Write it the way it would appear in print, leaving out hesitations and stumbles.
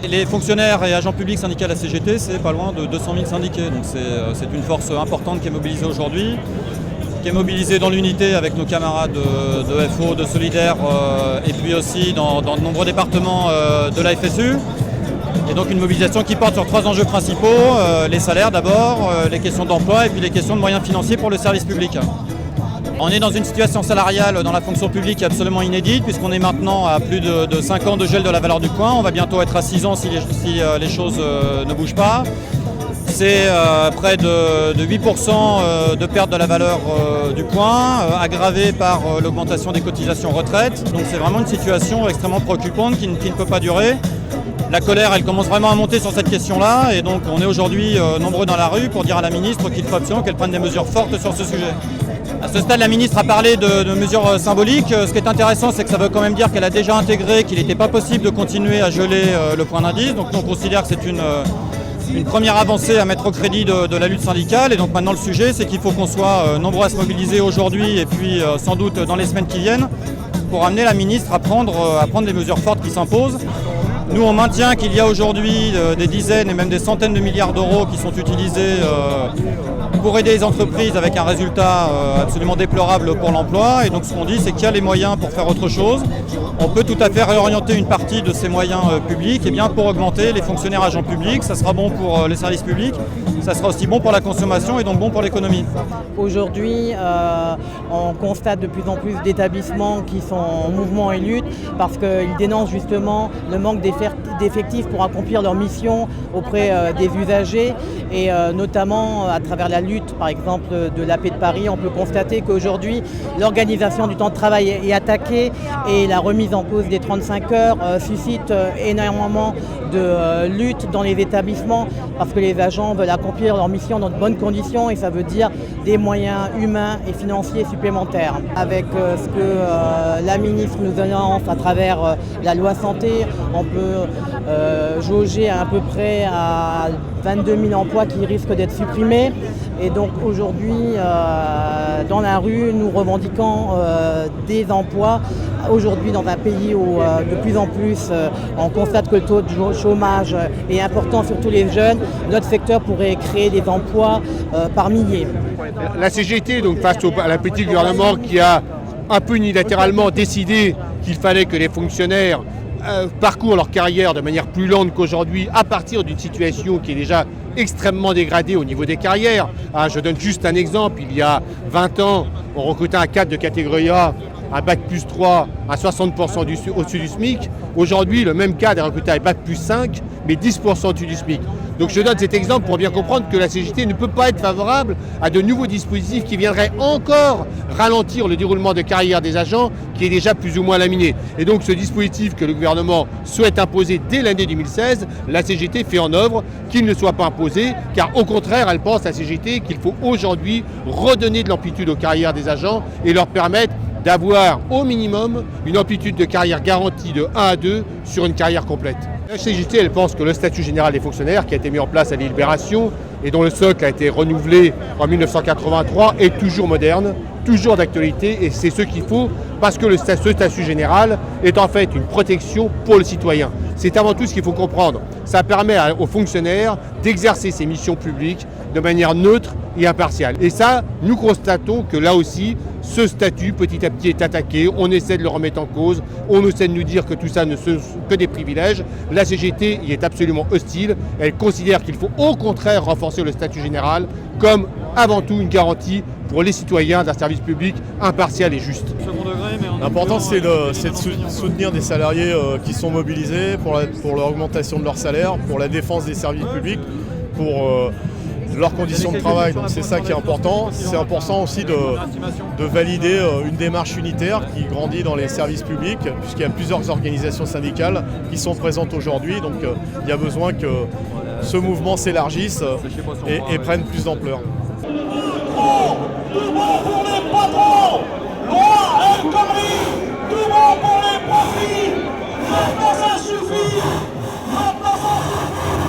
Les fonctionnaires et agents publics syndiqués à la CGT, c'est pas loin de 200 000 syndiqués. Donc c'est une force importante qui est mobilisée aujourd'hui, qui est mobilisée dans l'unité avec nos camarades de FO, de Solidaires, et puis aussi dans de nombreux départements de la FSU. Et donc une mobilisation qui porte sur 3 enjeux principaux, les salaires d'abord, les questions d'emploi et puis les questions de moyens financiers pour le service public. On est dans une situation salariale dans la fonction publique absolument inédite puisqu'on est maintenant à plus de 5 ans de gel de la valeur du point. On va bientôt être à 6 ans si les choses ne bougent pas. C'est près de 8% de perte de la valeur du point, aggravé par l'augmentation des cotisations retraite. Donc c'est vraiment une situation extrêmement préoccupante qui ne peut pas durer. La colère, elle commence vraiment à monter sur cette question-là et donc on est aujourd'hui nombreux dans la rue pour dire à la ministre qu'il faut absolument qu'elle prenne des mesures fortes sur ce sujet. À ce stade, la ministre a parlé de mesures symboliques. Ce qui est intéressant, c'est que ça veut quand même dire qu'elle a déjà intégré qu'il n'était pas possible de continuer à geler le point d'indice. Donc on considère que c'est une première avancée à mettre au crédit de la lutte syndicale. Et donc maintenant le sujet, c'est qu'il faut qu'on soit nombreux à se mobiliser aujourd'hui et puis sans doute dans les semaines qui viennent pour amener la ministre à prendre des mesures fortes qui s'imposent. Nous, on maintient qu'il y a aujourd'hui des dizaines et même des centaines de milliards d'euros qui sont utilisés pour aider les entreprises avec un résultat absolument déplorable pour l'emploi. Et donc ce qu'on dit, c'est qu'il y a les moyens pour faire autre chose. On peut tout à fait réorienter une partie de ces moyens publics pour augmenter les fonctionnaires agents publics. Ça sera bon pour les services publics, ça sera aussi bon pour la consommation et donc bon pour l'économie. Aujourd'hui, on constate de plus en plus d'établissements qui sont en mouvement et lutte parce qu'ils dénoncent justement le manque d'effectifs pour accomplir leur mission auprès des usagers et notamment à travers la lutte, par exemple, de l'AP de Paris, on peut constater qu'aujourd'hui, l'organisation du temps de travail est attaquée et la remise en cause des 35 heures suscite énormément de lutte dans les établissements parce que les agents veulent accomplir leur mission dans de bonnes conditions et ça veut dire des moyens humains et financiers supplémentaires. Avec ce que la ministre nous annonce à travers la loi santé, on peut jauger à peu près à 22 000 emplois qui risquent d'être supprimés. Et donc aujourd'hui, dans la rue, nous revendiquons des emplois. Aujourd'hui, dans un pays où de plus en plus on constate que le taux de chômage est important, surtout les jeunes, notre secteur pourrait créer des emplois par milliers. La CGT, donc face à la politique du gouvernement qui a un peu unilatéralement décidé qu'il fallait que les fonctionnaires parcourent leur carrière de manière plus lente qu'aujourd'hui à partir d'une situation qui est déjà extrêmement dégradée au niveau des carrières. Je donne juste un exemple, il y a 20 ans, on recrutait un cadre de catégorie A, un bac plus 3 à 60% au-dessus du SMIC. Aujourd'hui, le même cadre est recruté à bac plus 5, mais 10% au-dessus du SMIC. Donc je donne cet exemple pour bien comprendre que la CGT ne peut pas être favorable à de nouveaux dispositifs qui viendraient encore ralentir le déroulement de carrière des agents qui est déjà plus ou moins laminé. Et donc ce dispositif que le gouvernement souhaite imposer dès l'année 2016, la CGT fait en œuvre qu'il ne soit pas imposé, car au contraire, elle pense, la CGT, qu'il faut aujourd'hui redonner de l'amplitude aux carrières des agents et leur permettre d'avoir au minimum une amplitude de carrière garantie de 1 à 2 sur une carrière complète. La CGT, elle pense que le statut général des fonctionnaires qui a été mis en place à la Libération et dont le socle a été renouvelé en 1983 est toujours moderne, toujours d'actualité et c'est ce qu'il faut parce que ce statut général est en fait une protection pour le citoyen. C'est avant tout ce qu'il faut comprendre. Ça permet aux fonctionnaires d'exercer ses missions publiques de manière neutre et impartiale. Et ça, nous constatons que là aussi, ce statut petit à petit est attaqué, on essaie de le remettre en cause, on essaie de nous dire que tout ça ne sont que des privilèges. La CGT y est absolument hostile, elle considère qu'il faut au contraire renforcer le statut général comme avant tout une garantie pour les citoyens d'un service public impartial et juste. L'important c'est de soutenir des salariés qui sont mobilisés pour l'augmentation de leur salaire, pour la défense des services publics, pour leurs conditions de travail, donc c'est ça qui est important. C'est important aussi de valider une démarche unitaire qui grandit dans les services publics, puisqu'il y a plusieurs organisations syndicales qui sont présentes aujourd'hui, donc il y a besoin que ce mouvement s'élargisse et prenne plus d'ampleur. Tout bon pour les patrons, loi et conneries, tout bon pour les profits, maintenant ça suffit, maintenant ça suffit.